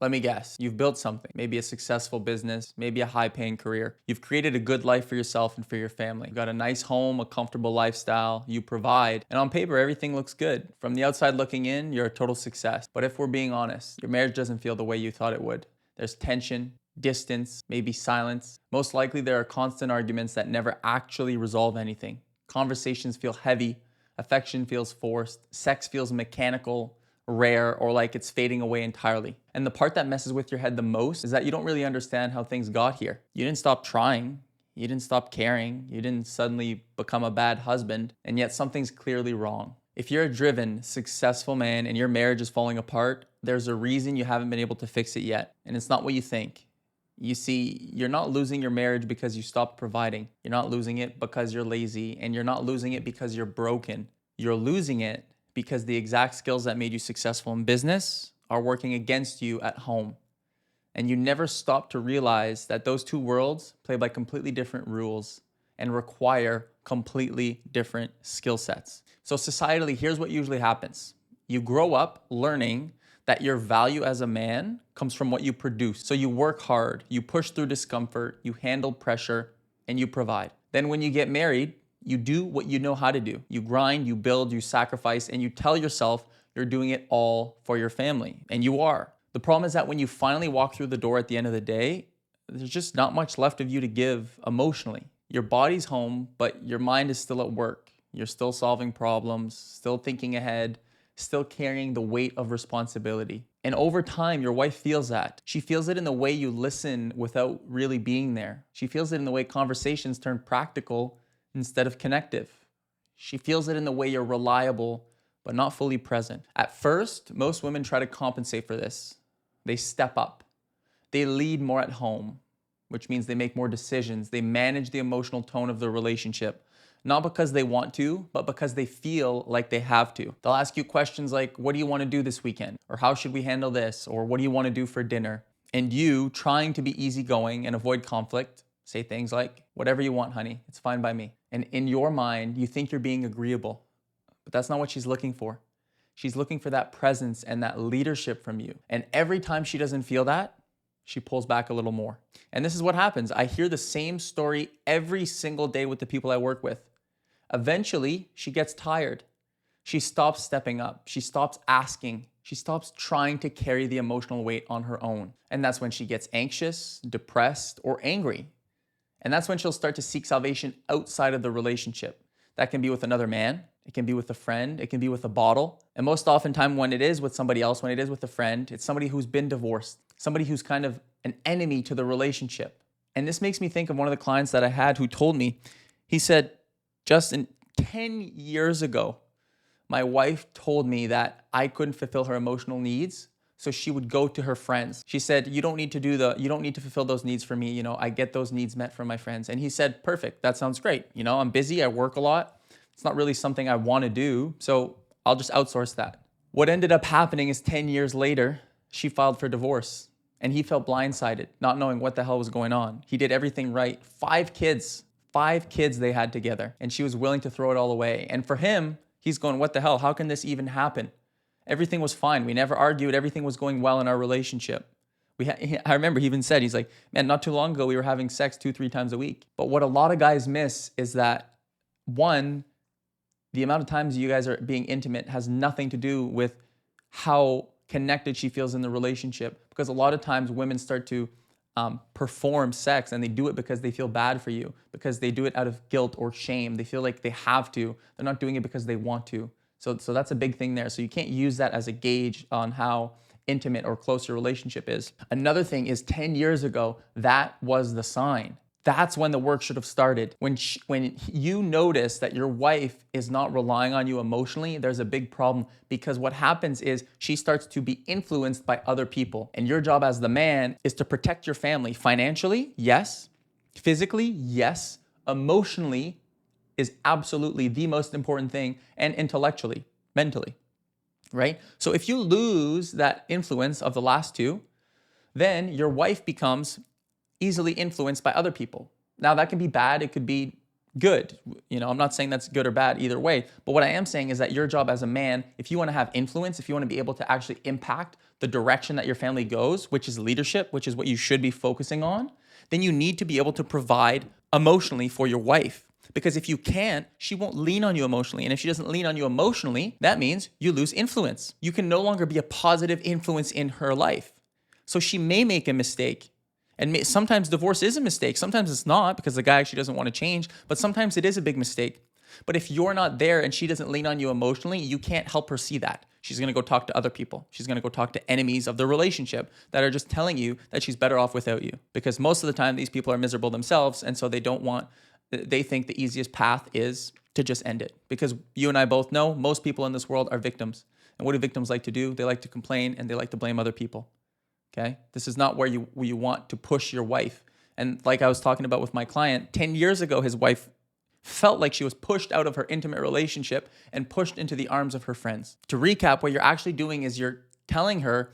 Let me guess, you've built something, maybe a successful business, maybe a high-paying career. You've created a good life for yourself and for your family. You've got a nice home, a comfortable lifestyle, you provide, and on paper, everything looks good. From the outside looking in, you're a total success. But if we're being honest, your marriage doesn't feel the way you thought it would. There's tension, distance, maybe silence. Most likely, there are constant arguments that never actually resolve anything. Conversations feel heavy, affection feels forced, sex feels mechanical, rare, or like it's fading away entirely. And the part that messes with your head the most is that you don't really understand how things got here. You didn't stop trying, you didn't stop caring, you didn't suddenly become a bad husband, and yet something's clearly wrong. If you're a driven, successful man and your marriage is falling apart, there's a reason you haven't been able to fix it yet. And it's not what you think. You see, you're not losing your marriage because you stopped providing. You're not losing it because you're lazy, and you're not losing it because you're broken. You're losing it because the exact skills that made you successful in business are working against you at home. And you never stop to realize that those two worlds play by completely different rules and require completely different skill sets. So societally, here's what usually happens. You grow up learning that your value as a man comes from what you produce. So you work hard, you push through discomfort, you handle pressure, and you provide. Then when you get married, you do what you know how to do. You grind, you build, you sacrifice, and you tell yourself you're doing it all for your family. And you are. The problem is that when you finally walk through the door at the end of the day, there's just not much left of you to give emotionally. Your body's home, but your mind is still at work. You're still solving problems, still thinking ahead, still carrying the weight of responsibility. And over time, your wife feels that. She feels it in the way you listen without really being there. She feels it in the way conversations turn practical instead of connective. She feels it in the way you're reliable, but not fully present. At first, most women try to compensate for this. They step up. They lead more at home, which means they make more decisions. They manage the emotional tone of the relationship, not because they want to, but because they feel like they have to. They'll ask you questions like, what do you want to do this weekend? Or how should we handle this? Or what do you want to do for dinner? And you, trying to be easygoing and avoid conflict, say things like, whatever you want, honey, it's fine by me. And in your mind, you think you're being agreeable, but that's not what she's looking for. She's looking for that presence and that leadership from you. And every time she doesn't feel that, she pulls back a little more. And this is what happens. I hear the same story every single day with the people I work with. Eventually, she gets tired. She stops stepping up. She stops asking. She stops trying to carry the emotional weight on her own. And that's when she gets anxious, depressed, or angry. And that's when she'll start to seek salvation outside of the relationship. That can be with another man. It can be with a friend. It can be with a bottle. And most oftentimes when it is with somebody else, when it is with a friend, it's somebody who's been divorced, somebody who's kind of an enemy to the relationship. And this makes me think of one of the clients that I had who told me, he said, Justin, 10 years ago, my wife told me that I couldn't fulfill her emotional needs, so she would go to her friends. She said, you don't need to fulfill those needs for me. I get those needs met from my friends. And he said, perfect, that sounds great. I'm busy, I work a lot. It's not really something I want to do, so I'll just outsource that. What ended up happening is 10 years later, she filed for divorce. And he felt blindsided, not knowing what the hell was going on. He did everything right. 5 kids they had together, and she was willing to throw it all away. And for him, he's going, what the hell? How can this even happen? Everything was fine. We never argued. Everything was going well in our relationship. I remember he even said, he's like, man, not too long ago, we were having sex 2-3 times a week. But what a lot of guys miss is that, one, the amount of times you guys are being intimate has nothing to do with how connected she feels in the relationship. Because a lot of times women start to perform sex, and they do it because they feel bad for you, because they do it out of guilt or shame. They feel like they have to. They're not doing it because they want to. So that's a big thing there. So you can't use that as a gauge on how intimate or close your relationship is. Another thing is 10 years ago, that was the sign. That's when the work should have started. When you notice that your wife is not relying on you emotionally, there's a big problem, because what happens is she starts to be influenced by other people. And your job as the man is to protect your family financially, yes. Physically, yes. Emotionally is absolutely the most important thing, and intellectually, mentally, right? So if you lose that influence of the last two, then your wife becomes easily influenced by other people. Now that can be bad, it could be good. I'm not saying that's good or bad either way, but what I am saying is that your job as a man, if you want to have influence, if you want to be able to actually impact the direction that your family goes, which is leadership, which is what you should be focusing on, then you need to be able to provide emotionally for your wife. Because if you can't, she won't lean on you emotionally. And if she doesn't lean on you emotionally, that means you lose influence. You can no longer be a positive influence in her life. So she may make a mistake. And sometimes divorce is a mistake. Sometimes it's not because the guy actually doesn't want to change, but sometimes it is a big mistake. But if you're not there and she doesn't lean on you emotionally, you can't help her see that. She's going to go talk to other people. She's going to go talk to enemies of the relationship that are just telling you that she's better off without you. Because most of the time, these people are miserable themselves. And so they think the easiest path is to just end it. Because you and I both know most people in this world are victims. And what do victims like to do? They like to complain and they like to blame other people. Okay? This is not where you want to push your wife. And like I was talking about with my client, 10 years ago, his wife felt like she was pushed out of her intimate relationship and pushed into the arms of her friends. To recap, what you're actually doing is you're telling her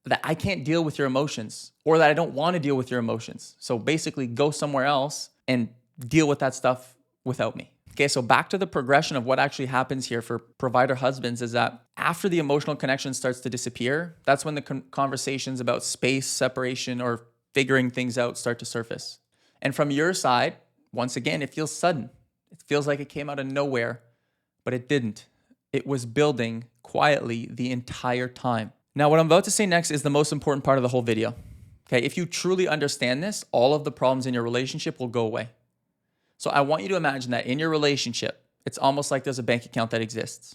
that I can't deal with your emotions or that I don't want to deal with your emotions. So basically go somewhere else and deal with that stuff without me. Okay, so back to the progression of what actually happens here for provider husbands is that after the emotional connection starts to disappear, that's when the conversations about space, separation, or figuring things out start to surface. And from your side, once again, it feels sudden. It feels like it came out of nowhere, but it didn't. It was building quietly the entire time. Now, what I'm about to say next is the most important part of the whole video. Okay, if you truly understand this, all of the problems in your relationship will go away. So I want you to imagine that in your relationship, it's almost like there's a bank account that exists.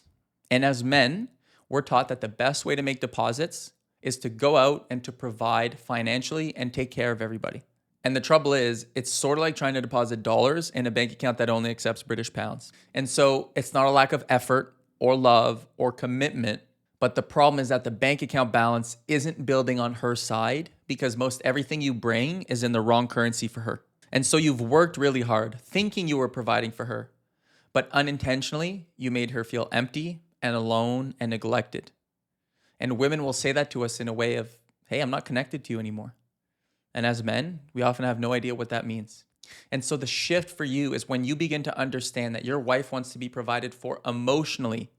And as men, we're taught that the best way to make deposits is to go out and to provide financially and take care of everybody. And the trouble is, it's sort of like trying to deposit dollars in a bank account that only accepts British pounds. And so it's not a lack of effort or love or commitment, but the problem is that the bank account balance isn't building on her side because most everything you bring is in the wrong currency for her. And so you've worked really hard thinking you were providing for her, but unintentionally, you made her feel empty and alone and neglected. And women will say that to us in a way of, hey, I'm not connected to you anymore. And as men, we often have no idea what that means. And so the shift for you is when you begin to understand that your wife wants to be provided for emotionally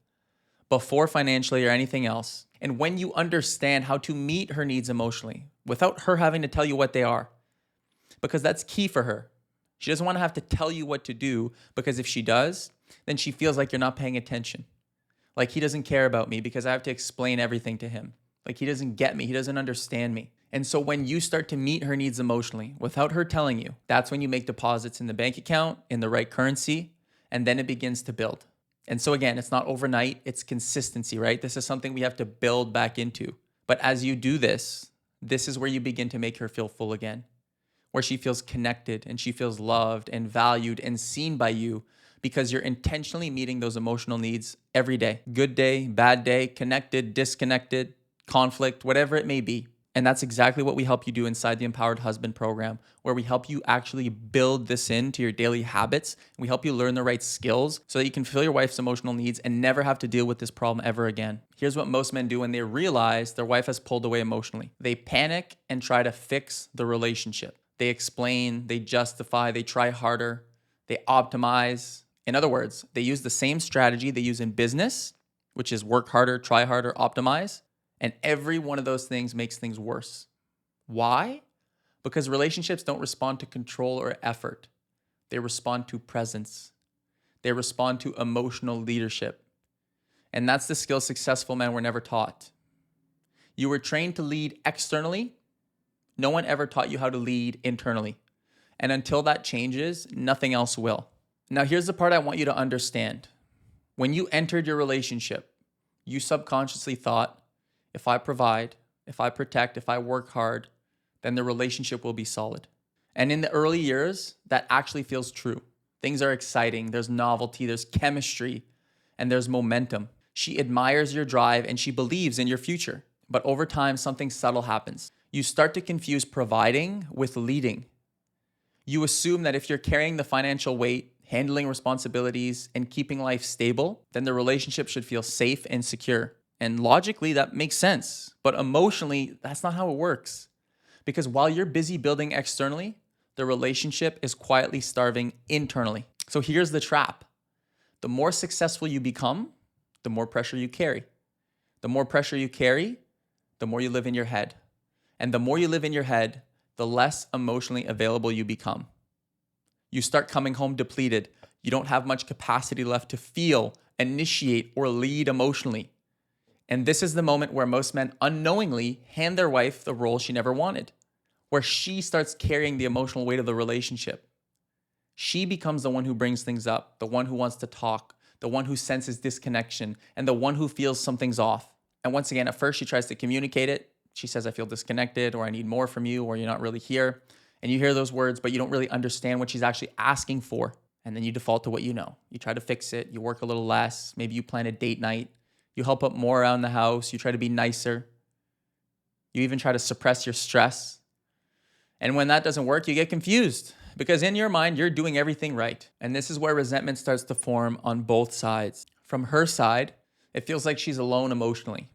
before financially or anything else. And when you understand how to meet her needs emotionally without her having to tell you what they are, because that's key for her. She doesn't want to have to tell you what to do because if she does, then she feels like you're not paying attention. Like he doesn't care about me because I have to explain everything to him. Like he doesn't get me. He doesn't understand me. And so when you start to meet her needs emotionally without her telling you, that's when you make deposits in the bank account in the right currency, and then it begins to build. And so again, it's not overnight, it's consistency, right? This is something we have to build back into. But as you do this, this is where you begin to make her feel full again, where she feels connected and she feels loved and valued and seen by you because you're intentionally meeting those emotional needs every day. Good day, bad day, connected, disconnected, conflict, whatever it may be. And that's exactly what we help you do inside the Empowered Husband program, where we help you actually build this into your daily habits. We help you learn the right skills so that you can fulfill your wife's emotional needs and never have to deal with this problem ever again. Here's what most men do when they realize their wife has pulled away emotionally. They panic and try to fix the relationship. They explain, they justify, they try harder, they optimize. In other words, they use the same strategy they use in business, which is work harder, try harder, optimize. And every one of those things makes things worse. Why? Because relationships don't respond to control or effort. They respond to presence. They respond to emotional leadership. And that's the skill successful men were never taught. You were trained to lead externally. No one ever taught you how to lead internally. And until that changes, nothing else will. Now, here's the part I want you to understand. When you entered your relationship, you subconsciously thought, if I provide, if I protect, if I work hard, then the relationship will be solid. And in the early years, that actually feels true. Things are exciting, there's novelty, there's chemistry, and there's momentum. She admires your drive and she believes in your future. But over time, something subtle happens. You start to confuse providing with leading. You assume that if you're carrying the financial weight, handling responsibilities, and keeping life stable, then the relationship should feel safe and secure. And logically, that makes sense. But emotionally, that's not how it works. Because while you're busy building externally, the relationship is quietly starving internally. So here's the trap. The more successful you become, the more pressure you carry. The more pressure you carry, the more you live in your head. And the more you live in your head, the less emotionally available you become. You start coming home depleted. You don't have much capacity left to feel, initiate, or lead emotionally. And this is the moment where most men unknowingly hand their wife the role she never wanted, where she starts carrying the emotional weight of the relationship. She becomes the one who brings things up, the one who wants to talk, the one who senses disconnection, and the one who feels something's off. And once again, at first she tries to communicate it. She says, I feel disconnected, or I need more from you, or you're not really here. And you hear those words, but you don't really understand what she's actually asking for. And then you default to what you know. You try to fix it. You work a little less. Maybe you plan a date night. You help up more around the house. You try to be nicer. You even try to suppress your stress. And when that doesn't work, you get confused because in your mind, you're doing everything right. And this is where resentment starts to form on both sides. From her side, it feels like she's alone emotionally,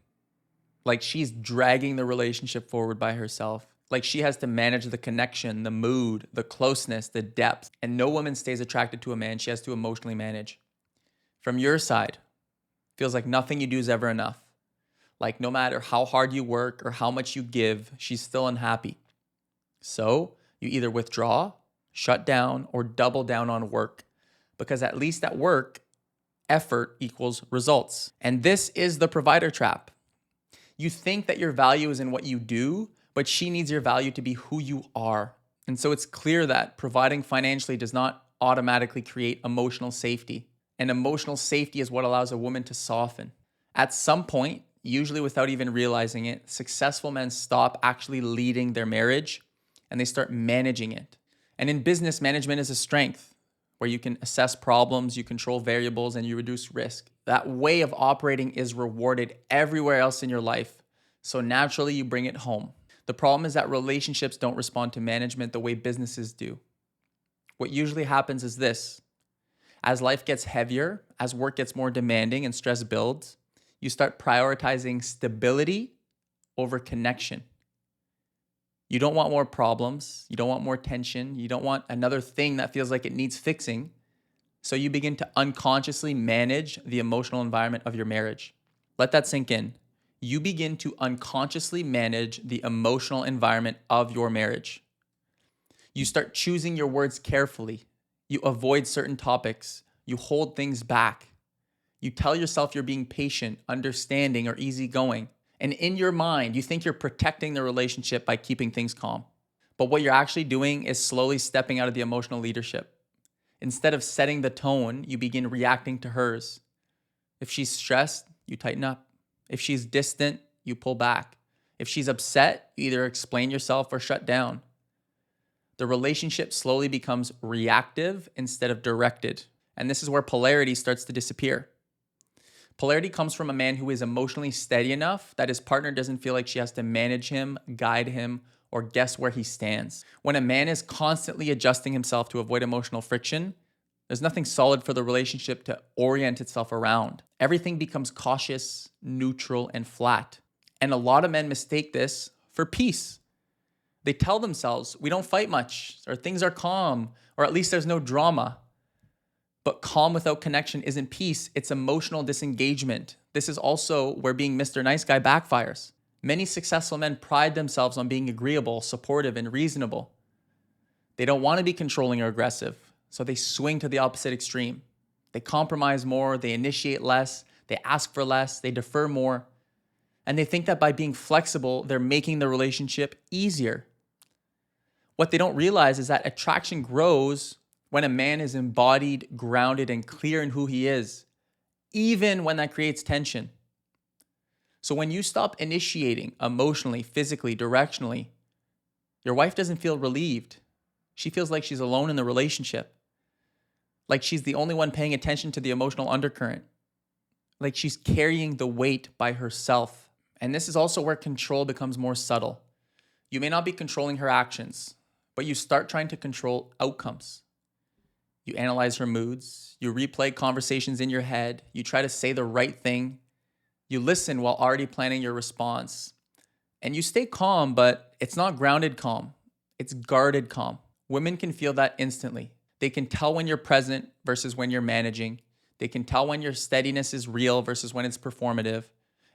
like she's dragging the relationship forward by herself, like she has to manage the connection, the mood, the closeness, the depth. And no woman stays attracted to a man she has to emotionally manage. From your side, feels like nothing you do is ever enough. Like no matter how hard you work or how much you give, she's still unhappy. So you either withdraw, shut down, or double down on work, because at least at work, effort equals results. And this is the provider trap. You think that your value is in what you do, but she needs your value to be who you are. And so it's clear that providing financially does not automatically create emotional safety. And emotional safety is what allows a woman to soften. At some point, usually without even realizing it, successful men stop actually leading their marriage and they start managing it. And in business, management is a strength where you can assess problems, you control variables, and you reduce risk. That way of operating is rewarded everywhere else in your life. So naturally, you bring it home. The problem is that relationships don't respond to management the way businesses do. What usually happens is this. As life gets heavier, as work gets more demanding and stress builds, you start prioritizing stability over connection. You don't want more problems. You don't want more tension. You don't want another thing that feels like it needs fixing. So you begin to unconsciously manage the emotional environment of your marriage. Let that sink in. You begin to unconsciously manage the emotional environment of your marriage. You start choosing your words carefully. You avoid certain topics. You hold things back. You tell yourself you're being patient, understanding, or easygoing. And in your mind, you think you're protecting the relationship by keeping things calm. But what you're actually doing is slowly stepping out of the emotional leadership. Instead of setting the tone, you begin reacting to hers. If she's stressed, you tighten up. If she's distant, you pull back. If she's upset, you either explain yourself or shut down. The relationship slowly becomes reactive instead of directed. And this is where polarity starts to disappear. Polarity comes from a man who is emotionally steady enough that his partner doesn't feel like she has to manage him, guide him, or guess where he stands. When a man is constantly adjusting himself to avoid emotional friction, there's nothing solid for the relationship to orient itself around. Everything becomes cautious, neutral, and flat. And a lot of men mistake this for peace. They tell themselves, we don't fight much, or things are calm, or at least there's no drama. But calm without connection isn't peace, it's emotional disengagement. This is also where being Mr. Nice Guy backfires. Many successful men pride themselves on being agreeable, supportive, and reasonable. They don't want to be controlling or aggressive, so they swing to the opposite extreme. They compromise more, they initiate less, they ask for less, they defer more, and they think that by being flexible, they're making the relationship easier. What they don't realize is that attraction grows when a man is embodied, grounded, and clear in who he is, even when that creates tension. So when you stop initiating emotionally, physically, directionally, your wife doesn't feel relieved. She feels like she's alone in the relationship, like she's the only one paying attention to the emotional undercurrent, like she's carrying the weight by herself. And this is also where control becomes more subtle. You may not be controlling her actions, but you start trying to control outcomes. You analyze her moods, you replay conversations in your head, you try to say the right thing, you listen while already planning your response. And you stay calm, but it's not grounded calm, it's guarded calm. Women can feel that instantly. They can tell when you're present versus when you're managing. They can tell when your steadiness is real versus when it's performative.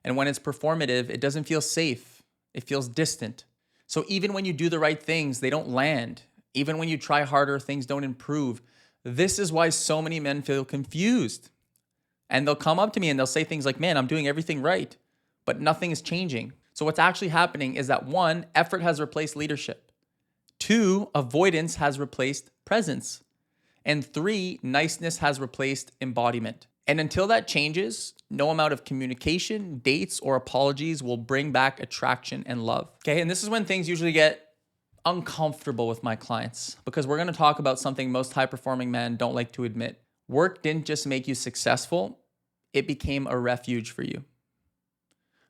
And when it's performative, it doesn't feel safe. It feels distant. So even when you do the right things, they don't land. Even when you try harder, things don't improve. This is why so many men feel confused. And they'll come up to me and they'll say things like, man, I'm doing everything right, but nothing is changing. So what's actually happening is that one, effort has replaced leadership. Two, avoidance has replaced presence. And three, niceness has replaced embodiment. And until that changes, no amount of communication, dates, or apologies will bring back attraction and love. Okay, and this is when things usually get uncomfortable with my clients, because we're gonna talk about something most high-performing men don't like to admit. Work didn't just make you successful, it became a refuge for you.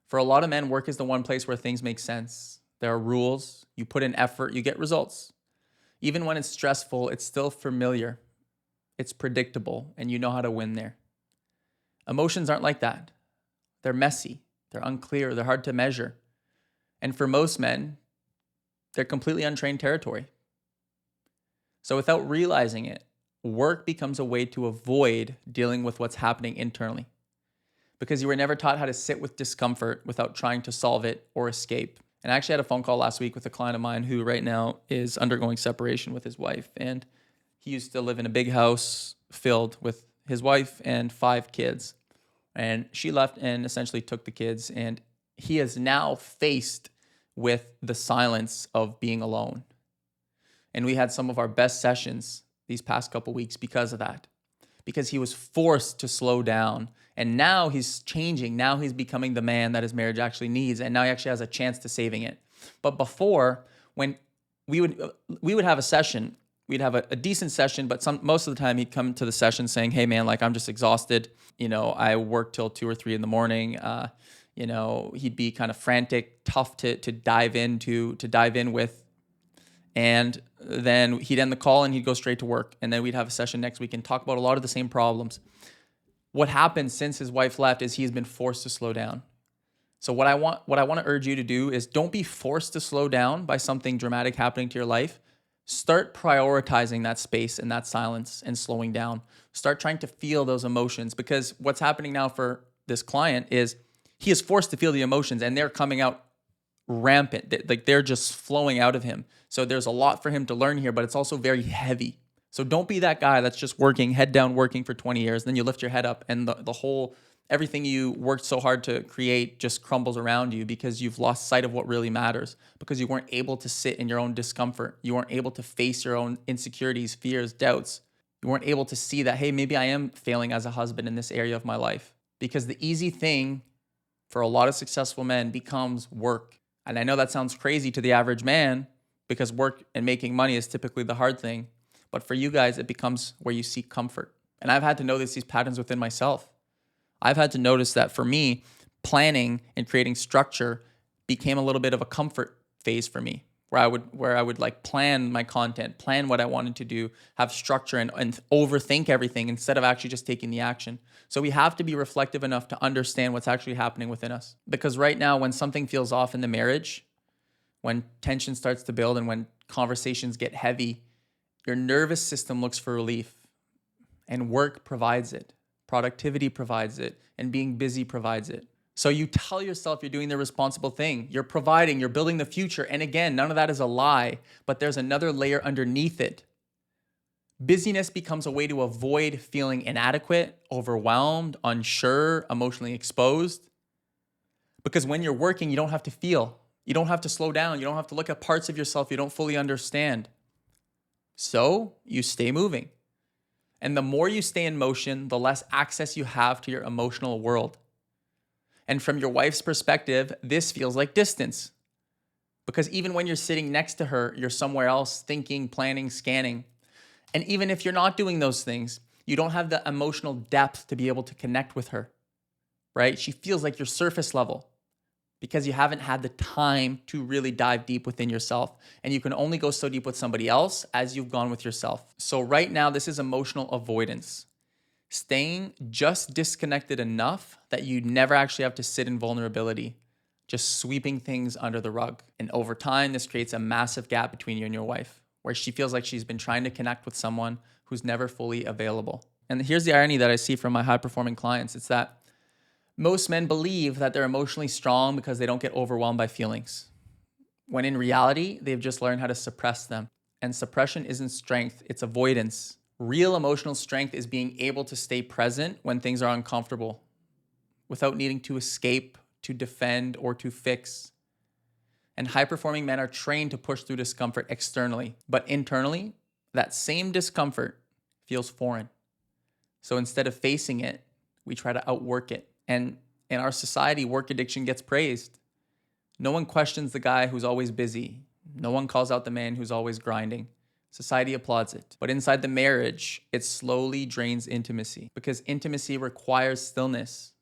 For a lot of men, work is the one place where things make sense. There are rules, you put in effort, you get results. Even when it's stressful, it's still familiar, it's predictable, and you know how to win there. Emotions aren't like that. They're messy, they're unclear, they're hard to measure. And for most men, they're completely untrained territory. So without realizing it, work becomes a way to avoid dealing with what's happening internally, because you were never taught how to sit with discomfort without trying to solve it or escape. And I actually had a phone call last week with a client of mine who right now is undergoing separation with his wife. And he used to live in a big house filled with his wife and 5 kids. And she left and essentially took the kids. And he is now faced with the silence of being alone. And we had some of our best sessions these past couple weeks because of that, because he was forced to slow down. And now he's changing. Now he's becoming the man that his marriage actually needs. And now he actually has a chance to saving it. But before, when we would have a session, we'd have a decent session, but most of the time he'd come to the session saying, hey man, like I'm just exhausted. You know, I work till 2 or 3 in the morning. You know, he'd be kind of frantic, tough to dive in with. And then he'd end the call and he'd go straight to work. And then we'd have a session next week and talk about a lot of the same problems. What happened since his wife left is he's been forced to slow down. So what I want to urge you to do is don't be forced to slow down by something dramatic happening to your life. Start prioritizing that space and that silence and slowing down. Start trying to feel those emotions, because what's happening now for this client is he is forced to feel the emotions and they're coming out rampant. Like they're just flowing out of him. So there's a lot for him to learn here, but it's also very heavy. So don't be that guy that's just working, head down, working for 20 years. Then you lift your head up and the whole, everything you worked so hard to create just crumbles around you because you've lost sight of what really matters, because you weren't able to sit in your own discomfort. You weren't able to face your own insecurities, fears, doubts. You weren't able to see that, hey, maybe I am failing as a husband in this area of my life. Because the easy thing for a lot of successful men becomes work. And I know that sounds crazy to the average man, because work and making money is typically the hard thing. But for you guys, it becomes where you seek comfort. And I've had to notice these patterns within myself. I've had to notice that for me, planning and creating structure became a little bit of a comfort phase for me, where I would like plan my content, plan what I wanted to do, have structure and overthink everything instead of actually just taking the action. So we have to be reflective enough to understand what's actually happening within us. Because right now, when something feels off in the marriage, when tension starts to build and when conversations get heavy, your nervous system looks for relief, and work provides it. Productivity provides it, and being busy provides it. So you tell yourself you're doing the responsible thing. You're providing, you're building the future. And again, none of that is a lie, but there's another layer underneath it. Busyness becomes a way to avoid feeling inadequate, overwhelmed, unsure, emotionally exposed. Because when you're working, you don't have to feel. You don't have to slow down. You don't have to look at parts of yourself you don't fully understand. So you stay moving. And the more you stay in motion, the less access you have to your emotional world. And from your wife's perspective, this feels like distance. Because even when you're sitting next to her, you're somewhere else thinking, planning, scanning. And even if you're not doing those things, you don't have the emotional depth to be able to connect with her, right? She feels like you're surface level, because you haven't had the time to really dive deep within yourself. And you can only go so deep with somebody else as you've gone with yourself. So right now, this is emotional avoidance. Staying just disconnected enough that you never actually have to sit in vulnerability, just sweeping things under the rug. And over time, this creates a massive gap between you and your wife, where she feels like she's been trying to connect with someone who's never fully available. And here's the irony that I see from my high-performing clients. It's that most men believe that they're emotionally strong because they don't get overwhelmed by feelings. when in reality, they've just learned how to suppress them. And suppression isn't strength, it's avoidance. Real emotional strength is being able to stay present when things are uncomfortable without needing to escape, to defend, or to fix. And high-performing men are trained to push through discomfort externally, but internally, that same discomfort feels foreign. So instead of facing it, we try to outwork it. And in our society, work addiction gets praised. No one questions the guy who's always busy. No one calls out the man who's always grinding. Society applauds it. But inside the marriage, it slowly drains intimacy because intimacy requires stillness,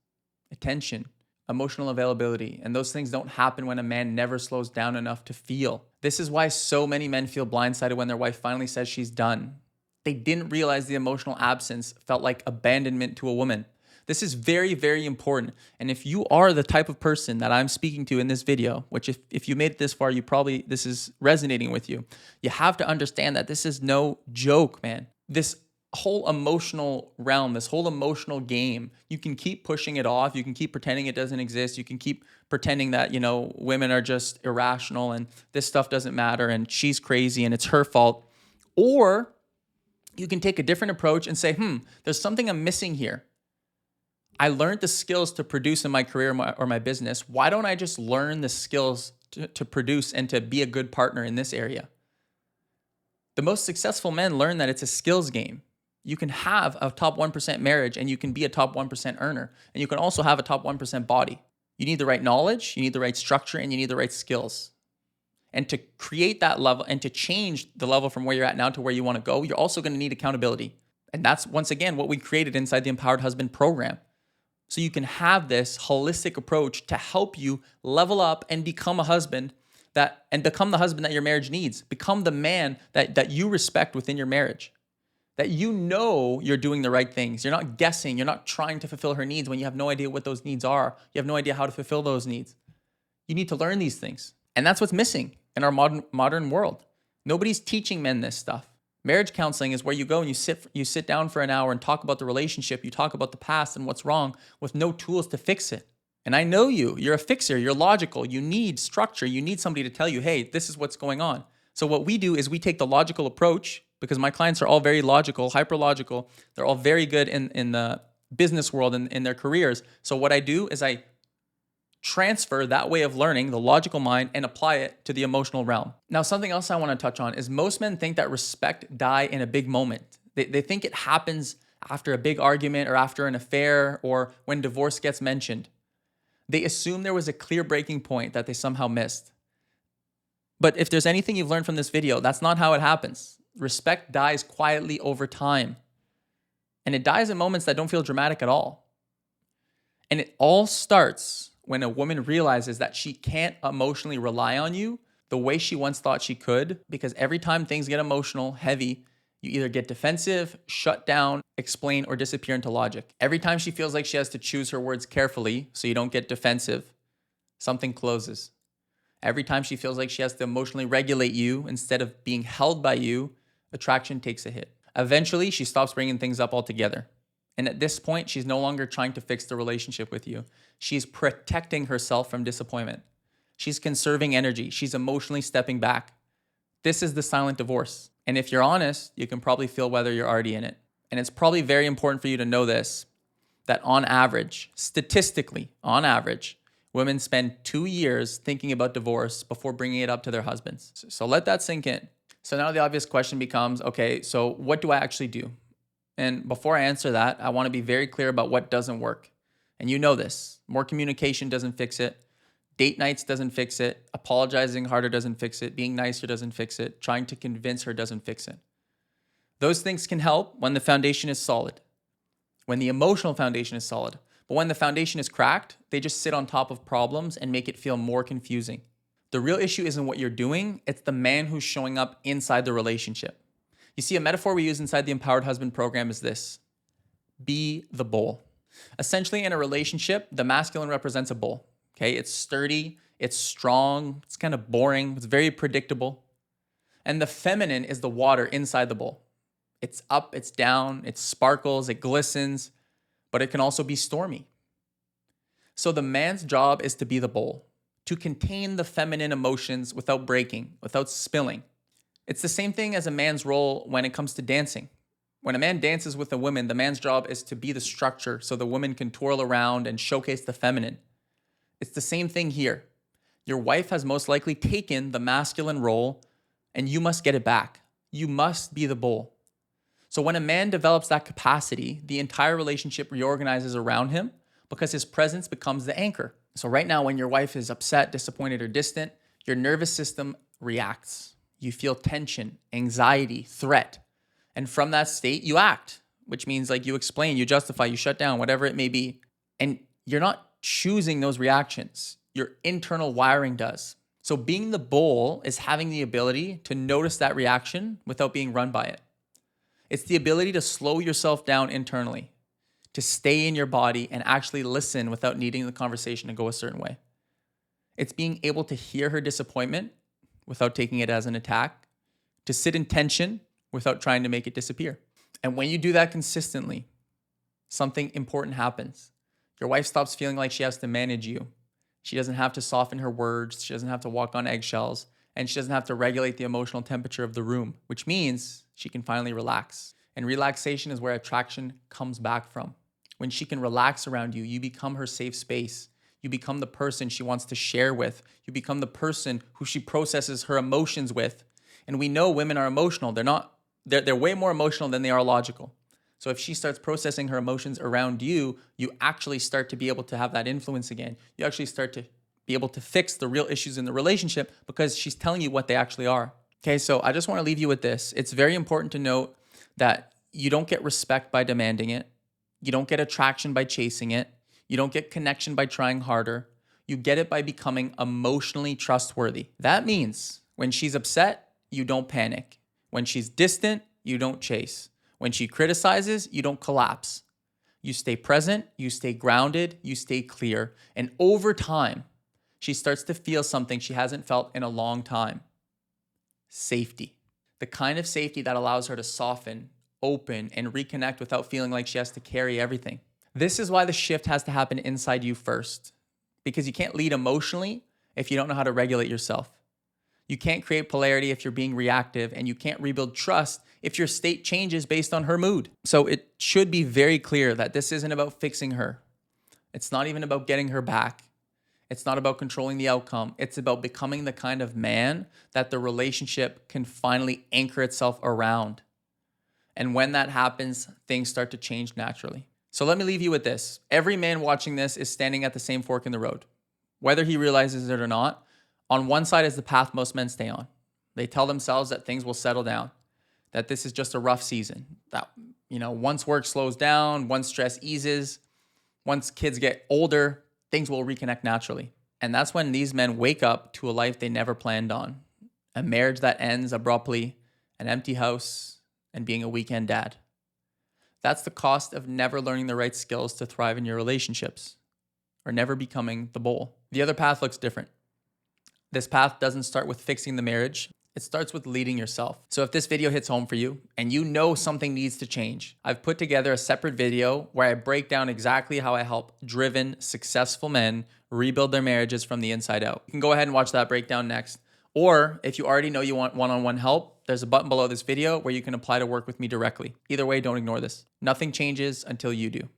attention, emotional availability, and those things don't happen when a man never slows down enough to feel. This is why so many men feel blindsided when their wife finally says she's done. They didn't realize the emotional absence felt like abandonment to a woman. This is very, very important. And if you are the type of person that I'm speaking to in this video, which if you made it this far, this is resonating with you. You have to understand that this is no joke, man. This whole emotional realm, this whole emotional game, you can keep pushing it off. You can keep pretending it doesn't exist. You can keep pretending that, women are just irrational and this stuff doesn't matter and she's crazy and it's her fault. Or you can take a different approach and say, there's something I'm missing here. I learned the skills to produce in my career or my business. Why don't I just learn the skills to produce and to be a good partner in this area? The most successful men learn that it's a skills game. You can have a top 1% marriage and you can be a top 1% earner. And you can also have a top 1% body. You need the right knowledge, you need the right structure, and you need the right skills. And to create that level and to change the level from where you're at now to where you want to go, you're also going to need accountability. And that's, once again, what we created inside the Empowered Husband program. So you can have this holistic approach to help you level up and become a husband and become the husband that your marriage needs. Become the man that you respect within your marriage. That you're doing the right things. You're not guessing. You're not trying to fulfill her needs when you have no idea what those needs are. You have no idea how to fulfill those needs. You need to learn these things. And that's what's missing in our modern world. Nobody's teaching men this stuff. Marriage counseling is where you go and you sit down for an hour and talk about the relationship. You talk about the past and what's wrong with no tools to fix it. And I know you're a fixer. You're logical. You need structure. You need somebody to tell you, hey, this is what's going on. So what we do is we take the logical approach because my clients are all very logical, hyper logical. They're all very good in the business world and in their careers. So what I do is I transfer that way of learning, the logical mind, and apply it to the emotional realm. Now, something else I want to touch on is most men think that respect die in a big moment. They think it happens after a big argument or after an affair or when divorce gets mentioned. They assume there was a clear breaking point that they somehow missed. But if there's anything you've learned from this video, that's not how it happens. Respect dies quietly over time. And it dies in moments that don't feel dramatic at all. And it all starts when a woman realizes that she can't emotionally rely on you the way she once thought she could, because every time things get emotional, heavy, you either get defensive, shut down, explain, or disappear into logic. Every time she feels like she has to choose her words carefully so you don't get defensive, something closes. Every time she feels like she has to emotionally regulate you instead of being held by you, attraction takes a hit. Eventually, she stops bringing things up altogether. And at this point, she's no longer trying to fix the relationship with you. She's protecting herself from disappointment. She's conserving energy. She's emotionally stepping back. This is the silent divorce. And if you're honest, you can probably feel whether you're already in it. And it's probably very important for you to know this, that on average, statistically, on average, women spend 2 years thinking about divorce before bringing it up to their husbands. So let that sink in. So now the obvious question becomes, okay, so what do I actually do? And before I answer that, I want to be very clear about what doesn't work. And you know this. More communication doesn't fix it. Date nights doesn't fix it. Apologizing harder doesn't fix it. Being nicer doesn't fix it. Trying to convince her doesn't fix it. Those things can help when the foundation is solid, when the emotional foundation is solid. But when the foundation is cracked, they just sit on top of problems and make it feel more confusing. The real issue isn't what you're doing. It's the man who's showing up inside the relationship. You see, a metaphor we use inside the Empowered Husband program is this: be the bull. Essentially, in a relationship, the masculine represents a bull. Okay, it's sturdy, it's strong, it's kind of boring, it's very predictable. And the feminine is the water inside the bull. It's up, it's down, it sparkles, it glistens, but it can also be stormy. So the man's job is to be the bull, to contain the feminine emotions without breaking, without spilling. It's the same thing as a man's role when it comes to dancing. When a man dances with a woman, the man's job is to be the structure so the woman can twirl around and showcase the feminine. It's the same thing here. Your wife has most likely taken the masculine role, and you must get it back. You must be the bull. So when a man develops that capacity, the entire relationship reorganizes around him because his presence becomes the anchor. So right now, when your wife is upset, disappointed, or distant, your nervous system reacts. You feel tension, anxiety, threat. And from that state, you act, which means like you explain, you justify, you shut down, whatever it may be. And you're not choosing those reactions. Your internal wiring does. So being the bull is having the ability to notice that reaction without being run by it. It's the ability to slow yourself down internally, to stay in your body and actually listen without needing the conversation to go a certain way. It's being able to hear her disappointment without taking it as an attack, to sit in tension without trying to make it disappear. And when you do that consistently, something important happens. Your wife stops feeling like she has to manage you. She doesn't have to soften her words. She doesn't have to walk on eggshells. And she doesn't have to regulate the emotional temperature of the room, which means she can finally relax. And relaxation is where attraction comes back from. When she can relax around you, you become her safe space. You become the person she wants to share with. You become the person who she processes her emotions with. And we know women are emotional. They're way more emotional than they are logical. So if she starts processing her emotions around you, you actually start to be able to have that influence again. You actually start to be able to fix the real issues in the relationship because she's telling you what they actually are. Okay, so I just want to leave you with this. It's very important to note that you don't get respect by demanding it. You don't get attraction by chasing it. You don't get connection by trying harder. You get it by becoming emotionally trustworthy. That means when she's upset, you don't panic. When she's distant, you don't chase. When she criticizes, you don't collapse. You stay present, you stay grounded, you stay clear. And over time, she starts to feel something she hasn't felt in a long time. Safety. The kind of safety that allows her to soften, open, and reconnect without feeling like she has to carry everything. This is why the shift has to happen inside you first. Because you can't lead emotionally if you don't know how to regulate yourself. You can't create polarity if you're being reactive, and you can't rebuild trust if your state changes based on her mood. So it should be very clear that this isn't about fixing her. It's not even about getting her back. It's not about controlling the outcome. It's about becoming the kind of man that the relationship can finally anchor itself around. And when that happens, things start to change naturally. So let me leave you with this. Every man watching this is standing at the same fork in the road. Whether he realizes it or not, on one side is the path most men stay on. They tell themselves that things will settle down, that this is just a rough season, that, once work slows down, once stress eases, once kids get older, things will reconnect naturally. And that's when these men wake up to a life they never planned on, a marriage that ends abruptly, an empty house, and being a weekend dad. That's the cost of never learning the right skills to thrive in your relationships, or never becoming the bull. The other path looks different. This path doesn't start with fixing the marriage. It starts with leading yourself. So if this video hits home for you and you know something needs to change, I've put together a separate video where I break down exactly how I help driven, successful men rebuild their marriages from the inside out. You can go ahead and watch that breakdown next. Or if you already know you want one-on-one help, there's a button below this video where you can apply to work with me directly. Either way, don't ignore this. Nothing changes until you do.